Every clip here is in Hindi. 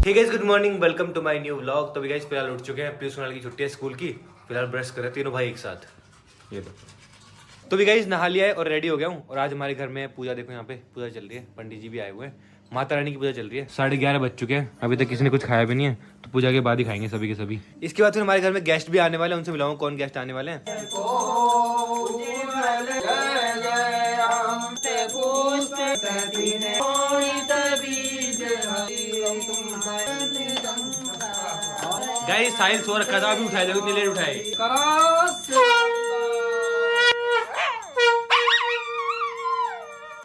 Hey guys, good morning, welcome to my new vlog. तो भी गाइस फिलहाल उठ चुके हैं। पीयूष कुणाल की छुट्टी है स्कूल की। फिलहाल ब्रश कर रहे हैं तीनों भाई एक साथ। ये तो भी गाइस नहा लिया है और रेडी हो गया हूँ। और आज हमारे घर में पूजा, देखो यहाँ पे पूजा चल रही है। पंडित जी भी आए हुए हैं। माता रानी की पूजा चल रही है। 11:30 बज चुके हैं, अभी तक किसी ने कुछ खाया भी नहीं है। तो पूजा के बाद ही खाएंगे सभी के सभी। इसके बाद फिर हमारे घर में गेस्ट भी आने वाले हैं। उनसे मिलाऊंगा कौन गेस्ट आने वाले हैं। गाइस साहिल सो रखा था, अभी उठाए, देखो इतनी लेट उठाए।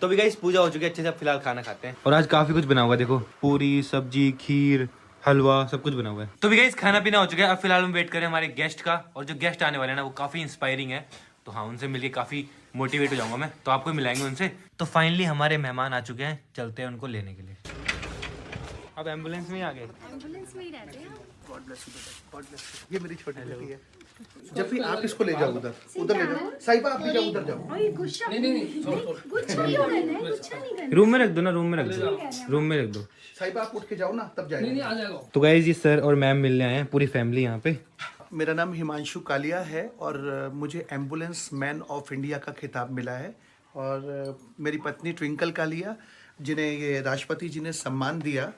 तो भी गाइस पूजा हो चुकी है अच्छे से। फिलहाल खाना खाते हैं। और आज काफी कुछ बना हुआ है, देखो पूरी, सब्जी, खीर, हलवा, सब कुछ बना हुआ है। तो भी गाइस खाना पीना हो चुका है। अब फिलहाल हम वेट करें हमारे गेस्ट का। और जो गेस्ट आने वाले हैं ना, वो काफी इंस्पायरिंग है। तो हाँ, उनसे मिलके काफी मोटिवेट हो जाऊंगा मैं। तो आपको मिलाएंगे उनसे। तो फाइनली हमारे मेहमान आ चुके हैं, चलते हैं उनको लेने के लिए। अब एम्बुलेंस में ही आ गए। एम्बुलेंस में ही रहते हैं। गॉड ब्लेस यू बेटा, गॉड ब्लेस यू। ये मेरी छोटी बेटी है। जब भी आप इसको ले जाओ उधर ले जाओ। साहिबा आप भी जाओ, उधर जाओ। ओए गुस्सा नहीं गुस्सा नहीं करना है, गुस्सा नहीं करना। रूम में रख दो ना, रूम में रख दो, रूम में रख दो। साहिबा आप उठ के जाओ ना, तब जाएगा। तो गाइस जी सर और मैम मिलने आए हैं, पूरी फैमिली यहाँ पे। मेरा नाम हिमांशु कालिया है और मुझे एम्बुलेंस मैन ऑफ इंडिया का खिताब मिला है। और मेरी पत्नी ट्विंकल कालिया, जिन्हें ये राष्ट्रपति जी ने सम्मान दिया।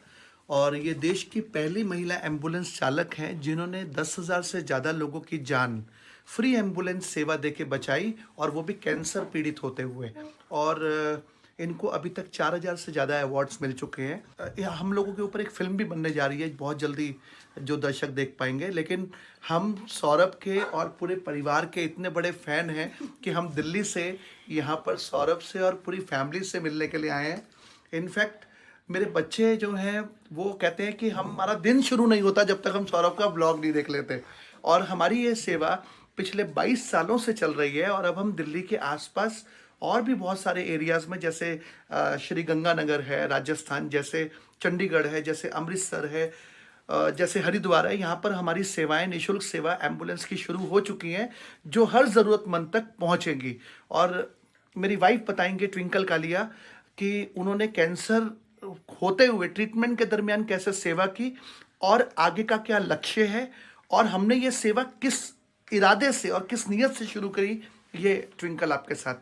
और ये देश की पहली महिला एम्बुलेंस चालक हैं जिन्होंने 10,000 से ज़्यादा लोगों की जान फ्री एम्बुलेंस सेवा देके बचाई, और वो भी कैंसर पीड़ित होते हुए। और इनको अभी तक 4,000 से ज़्यादा अवार्ड्स मिल चुके हैं। हम लोगों के ऊपर एक फिल्म भी बनने जा रही है बहुत जल्दी, जो दर्शक देख पाएंगे। लेकिन हम सौरभ के और पूरे परिवार के इतने बड़े फ़ैन हैं कि हम दिल्ली से यहाँ पर सौरभ से और पूरी फैमिली से मिलने के लिए आए हैं। इनफैक्ट मेरे बच्चे जो हैं वो कहते हैं कि हमारा दिन शुरू नहीं होता जब तक हम सौरभ का ब्लॉग नहीं देख लेते। और हमारी ये सेवा पिछले 22 सालों से चल रही है। और अब हम दिल्ली के आसपास और भी बहुत सारे एरियाज़ में, जैसे श्री गंगानगर है, राजस्थान जैसे, चंडीगढ़ है, जैसे अमृतसर है, जैसे हरिद्वार है, यहाँ पर हमारी सेवाएं, निःशुल्क सेवा एम्बुलेंस की शुरू हो चुकी हैं, जो हर ज़रूरतमंद तक पहुँचेंगी। और मेरी वाइफ बताएंगे, ट्विंकल कालिया, कि उन्होंने कैंसर होते हुए ट्रीटमेंट के दरमियान कैसे सेवा की और आगे का क्या लक्ष्य है, और हमने ये सेवा किस इरादे से और किस नीयत से शुरू करी, ये ट्विंकल आपके साथ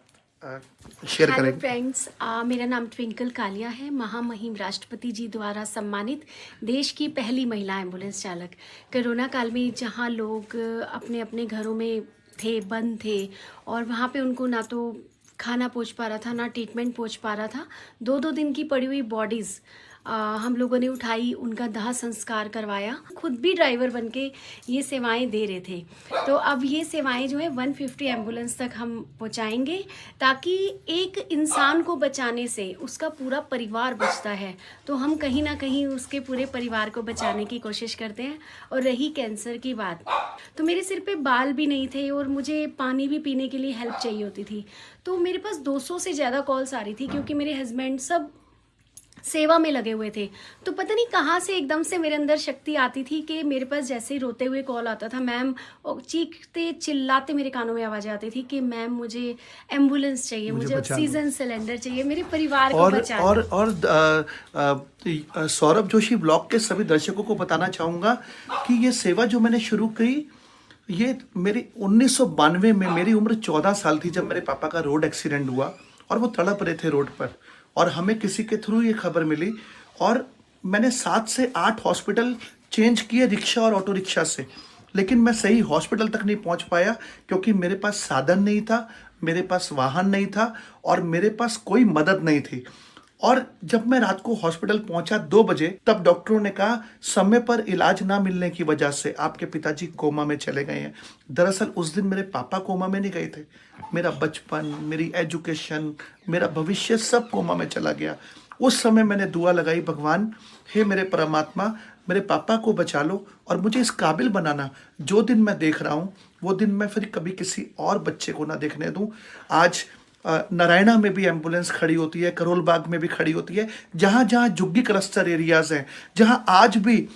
शेयर करेंगे। हेलो फ्रेंड्स, मेरा नाम ट्विंकल कालिया है। महामहिम राष्ट्रपति जी द्वारा सम्मानित देश की पहली महिला एम्बुलेंस चालक। कोरोना काल में जहां लोग अपने अपने घरों में थे, बंद थे, और वहां पे उनको ना तो खाना पहुंच पा रहा था, ना ट्रीटमेंट पहुंच पा रहा था। 2-2 दिन की पड़ी हुई बॉडीज़ हम लोगों ने उठाई, उनका दाह संस्कार करवाया। खुद भी ड्राइवर बनके ये सेवाएं दे रहे थे। तो अब ये सेवाएं जो है 150 एम्बुलेंस तक हम पहुंचाएंगे, ताकि एक इंसान को बचाने से उसका पूरा परिवार बचता है। तो हम कहीं ना कहीं उसके पूरे परिवार को बचाने की कोशिश करते हैं। और रही कैंसर की बात, तो मेरे सिर पे बाल भी नहीं थे और मुझे पानी भी पीने के लिए हेल्प चाहिए होती थी। तो मेरे पास 200 से ज़्यादा कॉल्स आ रही थी, क्योंकि मेरे हस्बैंड सब सेवा में लगे हुए थे। तो पता नहीं कहाँ से एकदम से मेरे अंदर शक्ति आती थी कि मेरे पास जैसे ही रोते हुए कॉल आता था, मैम, और चीखते चिल्लाते मेरे कानों में आवाज़ आती थी कि मैम मुझे एम्बुलेंस चाहिए, मुझे ऑक्सीजन सिलेंडर चाहिए, मेरे परिवार को बचाना। और सौरभ जोशी ब्लॉग के सभी दर्शकों को बताना चाहूँगा कि ये सेवा जो मैंने शुरू की, ये मेरी 1992 में, मेरी उम्र 14 साल थी जब मेरे पापा का रोड एक्सीडेंट हुआ, और वो तड़प रहे थे रोड पर। और हमें किसी के थ्रू ये खबर मिली, और मैंने 7 से 8 हॉस्पिटल चेंज किए, रिक्शा और ऑटो रिक्शा से। लेकिन मैं सही हॉस्पिटल तक नहीं पहुंच पाया, क्योंकि मेरे पास साधन नहीं था, मेरे पास वाहन नहीं था, और मेरे पास कोई मदद नहीं थी। और जब मैं रात को हॉस्पिटल पहुंचा 2 बजे, तब डॉक्टरों ने कहा समय पर इलाज ना मिलने की वजह से आपके पिताजी कोमा में चले गए हैं। दरअसल उस दिन मेरे पापा कोमा में नहीं गए थे, मेरा बचपन, मेरी एजुकेशन, मेरा भविष्य सब कोमा में चला गया। उस समय मैंने दुआ लगाई, भगवान, हे मेरे परमात्मा, मेरे पापा को बचा लो और मुझे इस काबिल बनाना, जो दिन मैं देख रहा हूँ वो दिन मैं फिर कभी किसी और बच्चे को ना देखने दूँ। आज नारायणा में भी एम्बुलेंस खड़ी होती है, करोल बाग में भी खड़ी होती है, जहाँ जहाँ झुग्गी क्लस्टर एरियाज़ हैं, जहाँ आज भी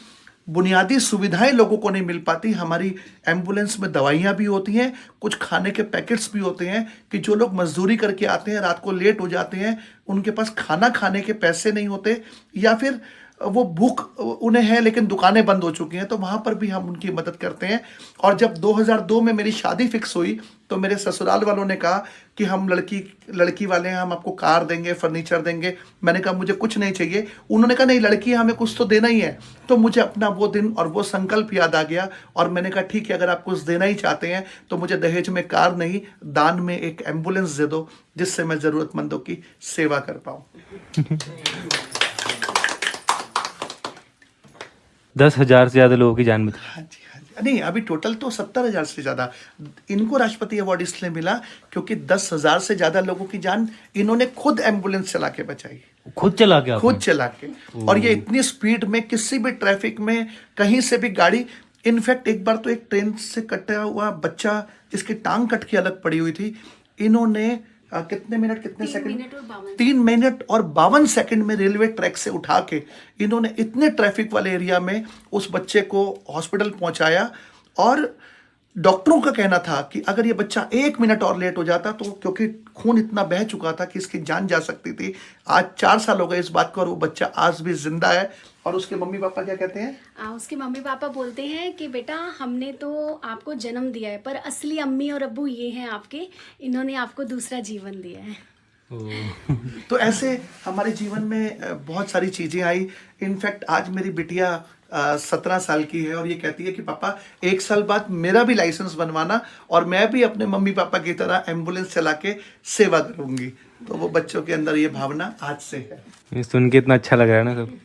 बुनियादी सुविधाएं लोगों को नहीं मिल पाती, हमारी एम्बुलेंस में दवाइयाँ भी होती हैं, कुछ खाने के पैकेट्स भी होते हैं कि जो लोग मजदूरी करके आते हैं, रात को लेट हो जाते हैं, उनके पास खाना खाने के पैसे नहीं होते, या फिर वो भूख उन्हें है लेकिन दुकानें बंद हो चुकी हैं, तो वहाँ पर भी हम उनकी मदद करते हैं। और जब 2002 में मेरी शादी फिक्स हुई तो मेरे ससुराल वालों ने कहा कि हम लड़की वाले हैं, हम आपको कार देंगे, फर्नीचर देंगे। मैंने कहा मुझे कुछ नहीं चाहिए। उन्होंने कहा नहीं, लड़की है, हमें कुछ तो देना ही है। तो मुझे अपना वो दिन और वो संकल्प याद आ गया और मैंने कहा ठीक है, अगर आप कुछ देना ही चाहते हैं तो मुझे दहेज में कार नहीं, दान में एक एम्बुलेंस दे दो, जिससे मैं ज़रूरतमंदों की सेवा कर पाऊँ। 10,000 से ज्यादा लोगों की जान बचाई। हाँ जी, हाँ जी। नहीं, अभी टोटल तो 70,000 से ज़्यादा। इनको राष्ट्रपति अवार्ड इसलिए मिला क्योंकि 10,000 से ज़्यादा लोगों की जान इन्होंने खुद एम्बुलेंस चला के बचाई, खुद चला के खुद चला के। और ये इतनी स्पीड में, किसी भी ट्रैफिक में, कहीं से भी गाड़ी। इनफैक्ट एक बार तो एक ट्रेन से कटा हुआ बच्चा जिसकी टांग कट के अलग पड़ी हुई थी, इन्होंने कितने मिनट, कितने सेकंड, 3 मिनट और 52 सेकंड में रेलवे ट्रैक से उठा के इन्होंने इतने ट्रैफिक वाले एरिया में उस बच्चे को हॉस्पिटल पहुंचाया। और डॉक्टरों का कहना था कि अगर ये बच्चा 1 मिनट और लेट हो जाता तो, क्योंकि खून इतना बह चुका था कि इसकी जान जा सकती थी। आज 4 साल हो गए इस बात को और वो बच्चा आज भी जिंदा है। और उसके मम्मी पापा क्या कहते हैं? उसके मम्मी पापा बोलते हैं कि बेटा हमने तो आपको जन्म दिया है, पर असली अम्मी और अब्बू ये हैं आपके, इन्होंने आपको दूसरा जीवन दिया है। तो ऐसे हमारे जीवन में बहुत सारी चीज़ें आई। इनफैक्ट आज मेरी बिटिया 17 साल की है और ये कहती है कि पापा 1 साल बाद मेरा भी लाइसेंस बनवाना और मैं भी अपने मम्मी पापा की तरह एम्बुलेंस चला के सेवा करूंगी। तो वो बच्चों के अंदर ये भावना आज से है। ये सुन के इतना अच्छा लग रहा है ना, सब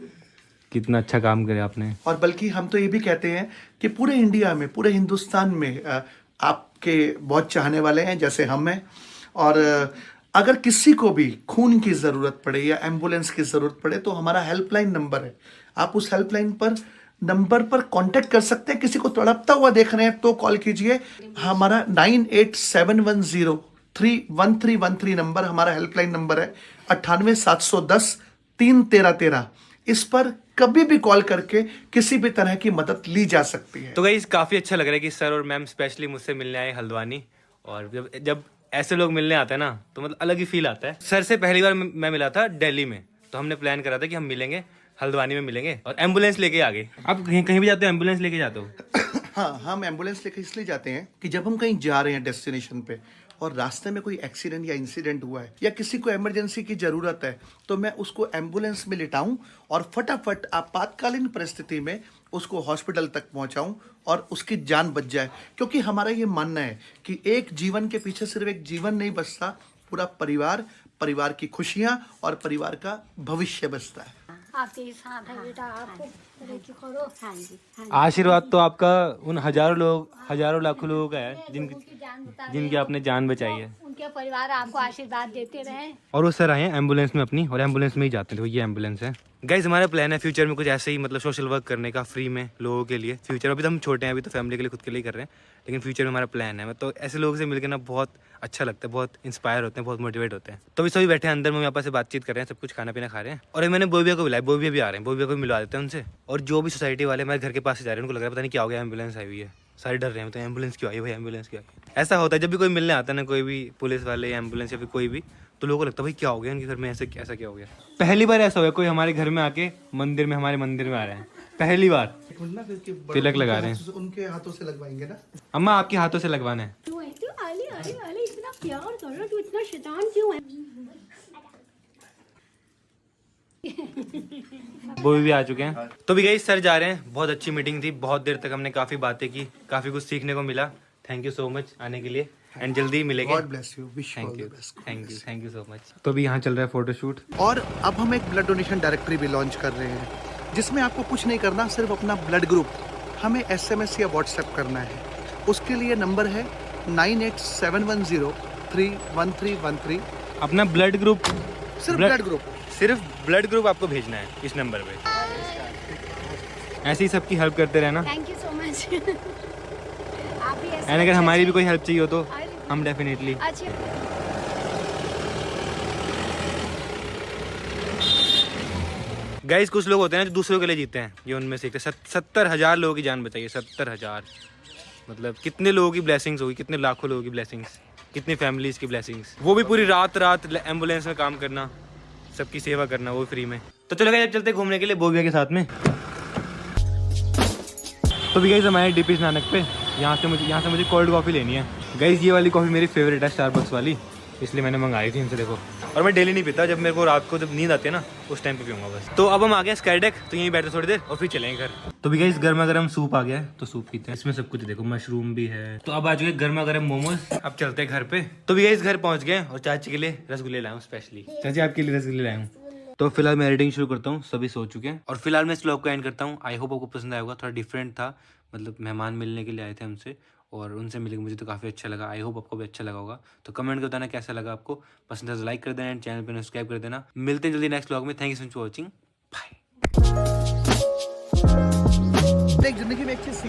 कितना अच्छा काम करे आपने। और बल्कि हम तो ये भी कहते हैं कि पूरे इंडिया में, पूरे हिंदुस्तान में आपके बहुत चाहने वाले हैं जैसे हम हैं। और अगर किसी को भी खून की ज़रूरत पड़े या एम्बुलेंस की ज़रूरत पड़े तो हमारा हेल्पलाइन नंबर है, आप उस हेल्पलाइन नंबर पर कांटेक्ट कर सकते हैं। किसी को तड़पता हुआ देख रहे हैं तो कॉल कीजिए। हमारा 9871031313 नंबर हमारा हेल्पलाइन नंबर है। 98 710 31313। इस पर कभी भी कॉल करके किसी भी तरह की मदद ली जा सकती है। तो गाइस काफी अच्छा लग रहा है कि सर और मैम स्पेशली मुझसे मिलने आए हल्द्वानी। और जब ऐसे लोग मिलने आते हैं ना तो मतलब अलग ही फील आता है। सर से पहली बार मैं मिला था दिल्ली में, तो हमने प्लान करा था कि हम मिलेंगे, हल्द्वानी में मिलेंगे और एम्बुलेंस लेके आ गए। आप कहीं भी जाते हो एम्बुलेंस लेके जाते हो? हाँ, हम एम्बुलेंस लेके इसलिए जाते हैं कि जब हम कहीं जा रहे हैं डेस्टिनेशन पे और रास्ते में कोई एक्सीडेंट या इंसिडेंट हुआ है या किसी को इमरजेंसी की ज़रूरत है तो मैं उसको एम्बुलेंस में लिटाऊं और फटाफट आपातकालीन परिस्थिति में उसको हॉस्पिटल तक पहुंचाऊं और उसकी जान बच जाए। क्योंकि हमारा ये मानना है कि एक जीवन के पीछे सिर्फ एक जीवन नहीं बचता, पूरा परिवार, परिवार की खुशियां और परिवार का भविष्य बचता है। आपके साथ है बेटा, आपको तरक्की करो। हाँ जी, हाँ जी। आशीर्वाद तो आपका उन हजारों लाखों लोगों का है जिनकी आपने जान बचाई है। उनके परिवार आपको आशीर्वाद देते रहे। और वो सर आए हैं एम्बुलेंस में अपनी, और एम्बुलेंस में ही जाते हैं। तो ये एम्बुलेंस है गाइस। हमारा प्लान है फ्यूचर में कुछ ऐसे ही मतलब सोशल वर्क करने का फ्री में लोगों के लिए। फ्यूचर अभी तो हम छोटे हैं, अभी तो फैमिली के लिए खुद के लिए कर रहे हैं, लेकिन फ्यूचर में हमारा प्लान है। तो ऐसे लोगों से मिलकर ना बहुत अच्छा लगता है, बहुत इंस्पायर होते हैं, बहुत मोटिवेट होते हैं। तो अभी सभी बैठे हैं अंदर, मम्मी पापा से बातचीत कर रहे हैं, सब कुछ खाना पीना खा रहे हैं। और मैंने बोबिया को बुलाया, बोबिया भी आ रहे हैं, बोबिया को भी मिलवा देते हैं उनसे। और जो भी सोसाइटी वाले हमारे घर के पास से जा रहे हैं उनको लग रहा है पता नहीं क्या हो गया, एम्बुलेंस आई हुई है, सारे डर रहे हैं। तो एम्बुलेंस क्यों आई भाई, एम्बुलेंस क्यों आई? ऐसा होता है जब भी कोई मिलने आता है ना, कोई भी पुलिस वाले, एम्बुलेंस या फिर कोई भी, तो लोगों को लगता है भाई क्या हो गया उनके घर में, ऐसा क्या हो गया। पहली बार ऐसा हुआ कोई हमारे घर में आके हमारे मंदिर में आ रहे हैं, पहली बार तिलक लगा रहे हैं। उनके हाथों से लगवाएंगे ना? अम्मा आपके हाथों से लगवाना है। तू आले इतना प्यार कर रहा, तू इतना शैतान क्यों है? वो भी आ चुके हैं। तो भी गाइस सर जा रहे हैं। बहुत अच्छी मीटिंग थी, बहुत देर तक हमने काफी बातें की, काफी कुछ सीखने को मिला। थैंक यू सो मच आने के लिए एंड जल्दी मिलेंगे। God bless you, wish you all the best. Thank you so much. तो भी यहाँ चल रहा है फोटोशूट। और अब हम एक ब्लड डोनेशन डायरेक्टरी भी लॉन्च कर रहे हैं जिसमें आपको कुछ नहीं करना, सिर्फ अपना ब्लड ग्रुप हमें SMS या व्हाट्सएप करना है। उसके लिए नंबर है 9871031313। अपना ब्लड ग्रुप, सिर्फ ब्लड ग्रुप आपको भेजना है इस नंबर पे। ऐसे ही सबकी हेल्प करते रहना। Thank you so much. आप भी ऐसे एंड अगर हमारी भी कोई हेल्प चाहिए हो तो हम डेफिनेटली। अच्छे गाइस कुछ लोग होते हैं जो दूसरों के लिए जीते हैं, ये उनमें से 70,000 लोगों की जान बचाई है। 70,000 मतलब कितने लोगों की ब्लेसिंग्स होगी, कितने लाखों लोगों की ब्लेसिंग्स, कितनी फैमिलीज की ब्लेसिंग्स। वो भी पूरी रात एम्बुलेंस में काम करना, सबकी सेवा करना, वो फ्री में। तो चलो गाइस अब चलते हैं घूमने के लिए बोबिया के साथ में। तो भी गाइस हमारे डीपी नानक पे यहाँ से मुझे कोल्ड कॉफ़ी लेनी है। गाइस ये वाली कॉफ़ी मेरी फेवरेट है, स्टारबक्स वाली, इसलिए मैंने मंगाई थी इनसे। देखो, और मैं डेली नहीं पीता, जब मेरे को रात को जब नींद आती है ना उस टाइम पे पीऊंगा बस। तो अब हम आ गए स्काई डेक, तो यहीं बैठे थोड़ी देर और फिर चलेंगे घर। तो भी गाइस गर्मा गर्म सूप आ गया है, तो सूप पीते हैं। इसमें सब कुछ देखो, मशरूम भी है। तो अब आ चुके गर्मा गर्म मोमोज। अब चलते हैं घर पे। तो भी गाइस घर पहुंच गए और चाची के लिए रसगुल्ले लाया हूँ स्पेशली। चाची आपके लिए रसगुल्ले लाया हूँ। तो फिलहाल मैं एडिटिंग शुरू करता हूँ, सभी सो चुके हैं और फिलहाल मैं इस व्लॉग को एंड करता हूँ। आई होप आपको पसंद आएगा। थोड़ा डिफरेंट था, मतलब मेहमान मिलने के लिए आए थे हमसे और उनसे मिलकर मुझे तो काफ़ी अच्छा लगा। आई होप आपको भी अच्छा लगा होगा। तो कमेंट कर बताना कैसा लगा आपको। पसंद है तो लाइक कर देना एंड चैनल पर सब्सक्राइब कर देना। मिलते हैं जल्दी नेक्स्ट व्लॉग में। Thank you so much for watching. Bye. जिंदगी में एक चीज